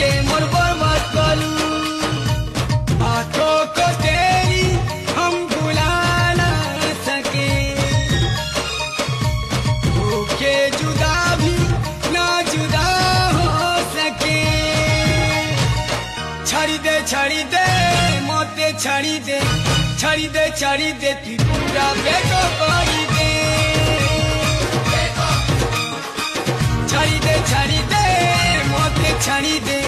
के मोर बर्बाद कलू। बातों को तेरी हम भुला ना सके, होके जुदा भी ना जुदा हो सके। छड़ी दे मोते छड़ी दे तू पूरा बेको करी दे। छड़ी दे मोते छड़ी दे